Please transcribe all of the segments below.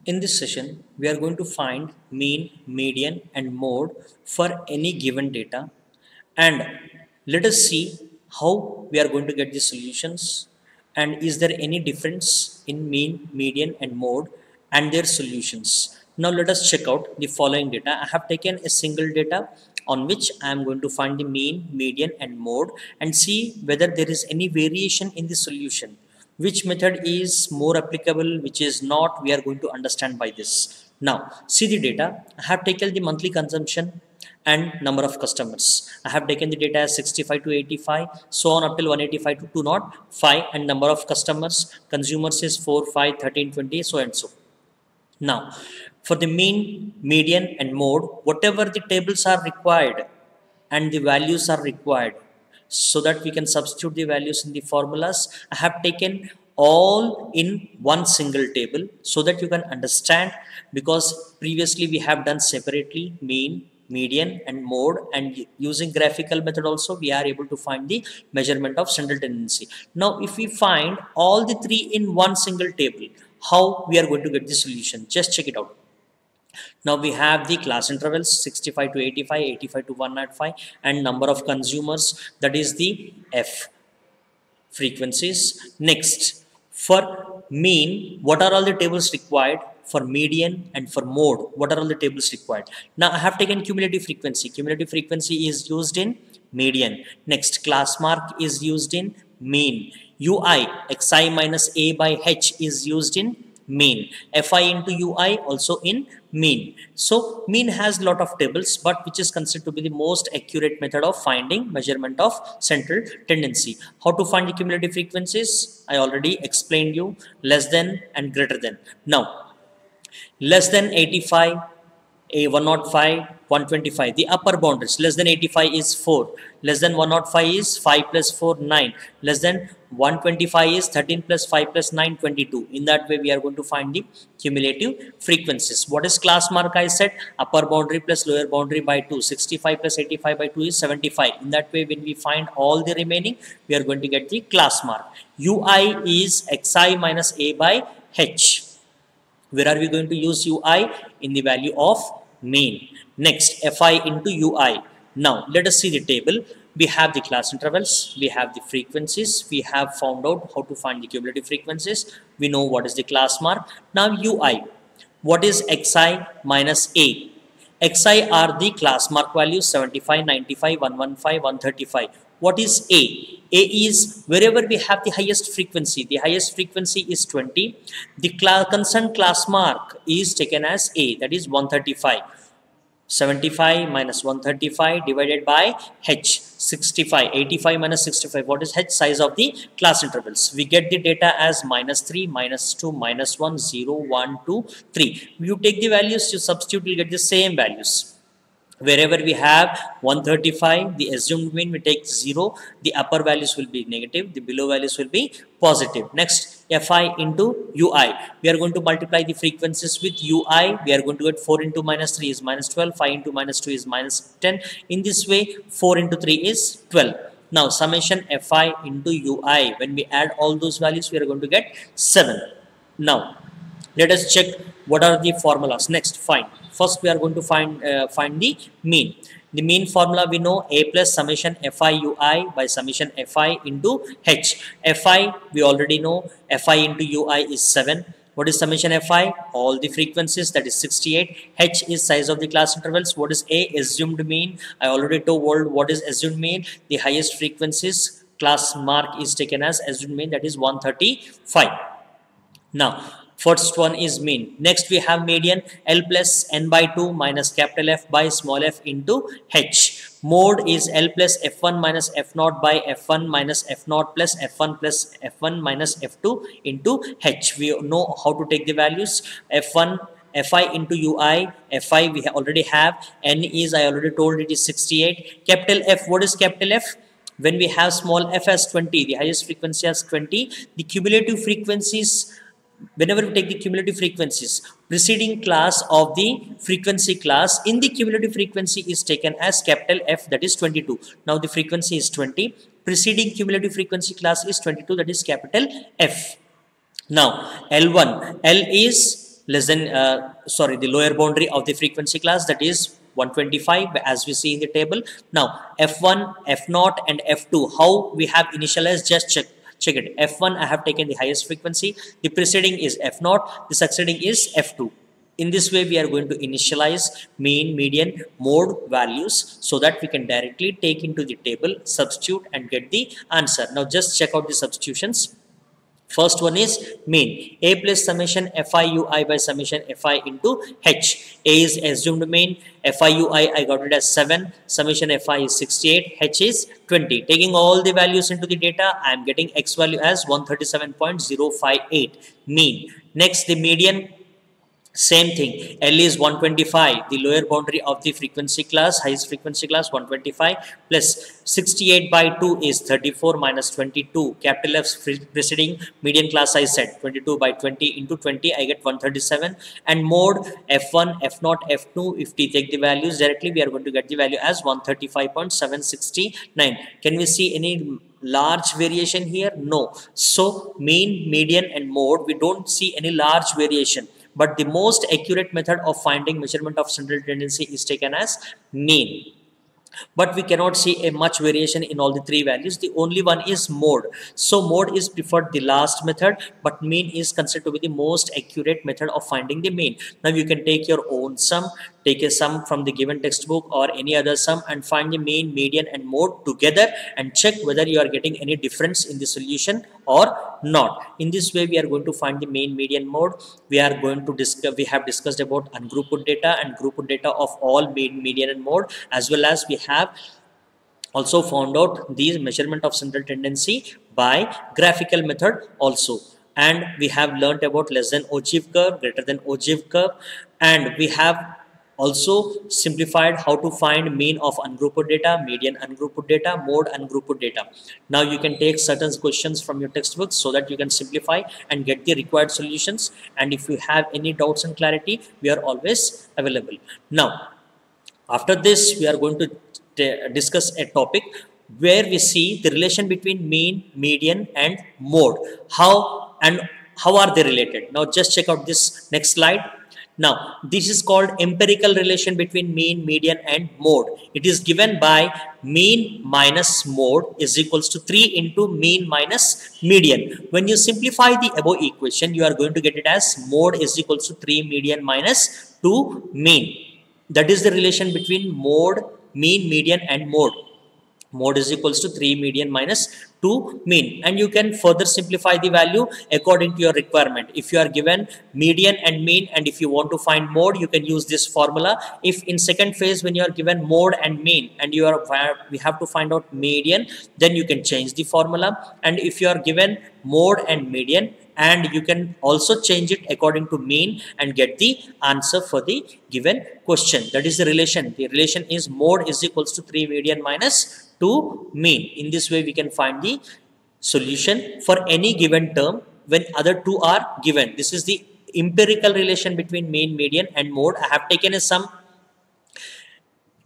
In this session, we are going to find mean, median and mode for any given data, and let us see how we are going to get the solutions, and is there any difference in mean, median and mode and their solutions. Now let us check out the following data. I have taken a single data on which I am going to find the mean, median and mode and see whether there is any variation in the solution. Which method is more applicable, which is not, we are going to understand by this. Now, see the data. I have taken the monthly consumption and number of customers. I have taken the data as 65 to 85, so on up till 185 to 205, and number of customers, consumers is 4, 5, 13, 20, so and so. Now, for the mean, median and mode, whatever the tables are required and the values are required, so that we can substitute the values in the formulas, I have taken all in one single table so that you can understand, because previously we have done separately mean, median and mode, and using graphical method also we are able to find the measurement of central tendency. Now if we find all the three in one single table, how we are going to get the solution? Just check it out. Now we have the class intervals 65 to 85, 85 to 105, and number of consumers, that is the F frequencies. Next, for mean, what are all the tables required? For median and for mode, what are all the tables required? Now I have taken cumulative frequency. Cumulative frequency is used in median. Next, class mark is used in mean. UI, xi minus a by h is used in mean. Fi into ui also in mean. So mean has lot of tables, but which is considered to be the most accurate method of finding measurement of central tendency. How to find the cumulative frequencies? I already explained you, less than and greater than. Now less than 85, a 105, 125, the upper boundaries. Less than 85 is 4, less than 105 is 5 plus 4, 9, less than 125 is 13 plus 5 plus 9, 22. In that way we are going to find the cumulative frequencies. What is class mark? I said upper boundary plus lower boundary by 2, 65 plus 85 by 2 is 75. In that way when we find all the remaining, we are going to get the class mark. Ui is xi minus a by h. Where are we going to use ui? In the value of mean. Next, fi into ui. Now let us see the table. We have the class intervals, we have the frequencies, we have found out how to find the cumulative frequencies, we know what is the class mark. Now ui, what is xi minus a? Xi are the class mark values 75, 95, 115, 135. What is A? A is wherever we have the highest frequency. The highest frequency is 20. The concerned class mark is taken as A, that is 135. 75 minus 135 divided by H, 65. 85 minus 65. What is H? Size of the class intervals. We get the data as minus 3, minus 2, minus 1, 0, 1, 2, 3. You take the values, you substitute, you get the same values. Wherever we have 135, the assumed mean we take 0, the upper values will be negative, the below values will be positive. Next, Fi into Ui. We are going to multiply the frequencies with Ui. We are going to get 4 into minus 3 is minus 12, 5 into minus 2 is minus 10. In this way, 4 into 3 is 12. Now, summation Fi into Ui. When we add all those values, we are going to get 7. Now, let us check what are the formulas. Next, find. First, we are going to find the mean. The mean formula we know, a plus summation fi ui by summation fi into h. Fi we already know, fi into ui is 7. What is summation fi? All the frequencies, that is 68. H is size of the class intervals. What is a? Assumed mean. I already told what is assumed mean. The highest frequencies class mark is taken as assumed mean, that is 135. Now, first one is mean. Next we have median, L plus n by 2 minus capital F by small f into h. Mode is L plus f1 minus f0 by f1 minus f0 plus f1 plus f1 minus f2 into h. We know how to take the values. F1, fi into ui, fi we already have, n is, I already told it is 68. Capital F, what is capital F? When we have small f as 20, the highest frequency as 20, the cumulative frequencies, whenever we take the cumulative frequencies, preceding class of the frequency class in the cumulative frequency is taken as capital F, that is 22. Now the frequency is 20, preceding cumulative frequency class is 22, that is capital F. Now L1, L is less than sorry, the lower boundary of the frequency class, that is 125, as we see in the table. Now f1, f0 and f2, how we have initialized, just check it. F1 I have taken the highest frequency, the preceding is f0, the succeeding is f2. In this way we are going to initialize mean, median, mode values so that we can directly take into the table, substitute and get the answer. Now just check out the substitutions. First one is mean. A plus summation fi ui by summation fi into h. A is assumed mean. Fi ui I got it as 7. Summation fi is 68. H is 20. Taking all the values into the data, I am getting x value as 137.058 mean. Next, the median. Same thing, L is 125, the lower boundary of the frequency class, highest frequency class 125, plus 68 by 2 is 34 minus 22, capital F preceding median class I said, 22 by 20 into 20, I get 137, and mode F1, F0, F2, if we take the values directly, we are going to get the value as 135.769. Can we see any large variation here? No. So mean, median and mode, we don't see any large variation. But the most accurate method of finding measurement of central tendency is taken as mean. But we cannot see a much variation in all the three values. The only one is mode. So mode is preferred the last method, but mean is considered to be the most accurate method of finding the mean. Now you can take your own sum, take a sum from the given textbook or any other sum and find the mean, median and mode together and check whether you are getting any difference in the solution or not. In this way we are going to find the mean, median, mode. We are going to discuss, we have discussed about ungrouped data and grouped data of all mean, median and mode, as well as we have also found out the measurement of central tendency by graphical method also. And we have learnt about less than ogive curve, greater than ogive curve, and we have also simplified how to find mean of ungrouped data, median ungrouped data, mode ungrouped data. Now you can take certain questions from your textbooks so that you can simplify and get the required solutions. And if you have any doubts and clarity, we are always available. Now, after this, we are going to discuss a topic where we see the relation between mean, median and mode. How are they related? Now just check out this next slide. Now this is called empirical relation between mean, median and mode. It is given by mean minus mode is equals to 3 into mean minus median. When you simplify the above equation, you are going to get it as mode is equals to 3 median minus 2 mean. That is the relation between mode, mean, median and mode. Mode is equals to 3 median minus 2 mean, and you can further simplify the value according to your requirement. If you are given median and mean, and if you want to find mode, you can use this formula. If in second phase when you are given mode and mean and we have to find out median, then you can change the formula. And if you are given mode and median, and you can also change it according to mean and get the answer for the given question. That is the relation. The relation is mode is equals to 3 median minus 2 mean. In this way we can find the solution for any given term when other two are given. This is the empirical relation between mean, median and mode. I have taken a sum.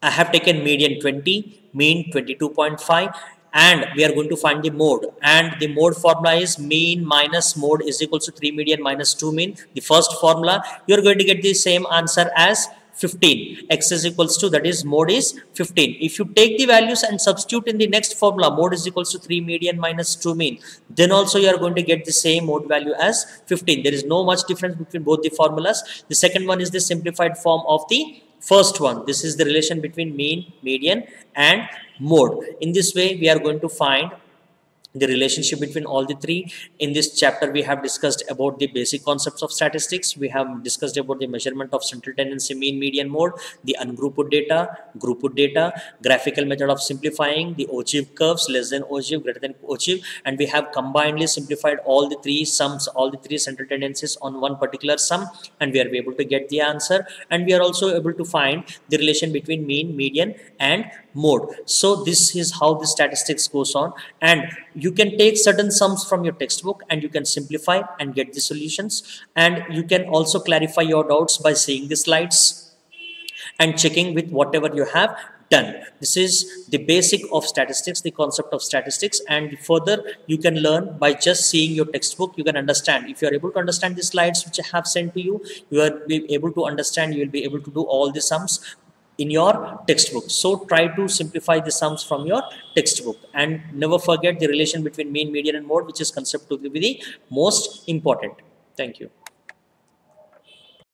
I have taken median 20, mean 22.5. And we are going to find the mode, and the mode formula is mean minus mode is equals to 3 median minus 2 mean. The first formula, you are going to get the same answer as 15. X is equals to, that is mode is 15. If you take the values and substitute in the next formula, mode is equals to 3 median minus 2 mean, then also you are going to get the same mode value as 15. There is no much difference between both the formulas. The second one is the simplified form of the first one. This is the relation between mean, median and mode. In this way we are going to find the relationship between all the three. In this chapter we have discussed about the basic concepts of statistics. We have discussed about the measurement of central tendency, mean, median, mode, the ungrouped data, grouped data, graphical method of simplifying, the ogive curves, less than ogive, greater than ogive, and we have combinedly simplified all the three sums, all the three central tendencies on one particular sum, and we are able to get the answer. And we are also able to find the relation between mean, median and mode. So this is how the statistics goes on, and you can take certain sums from your textbook and you can simplify and get the solutions. And you can also clarify your doubts by seeing the slides and checking with whatever you have done. This is the basic of statistics, the concept of statistics, and further you can learn by just seeing your textbook. You can understand. If you are able to understand the slides which I have sent to you, you are able to understand, you will be able to do all the sums in your textbook. So try to simplify the sums from your textbook, and never forget the relation between mean, median and mode, which is concept to be the most important. Thank you.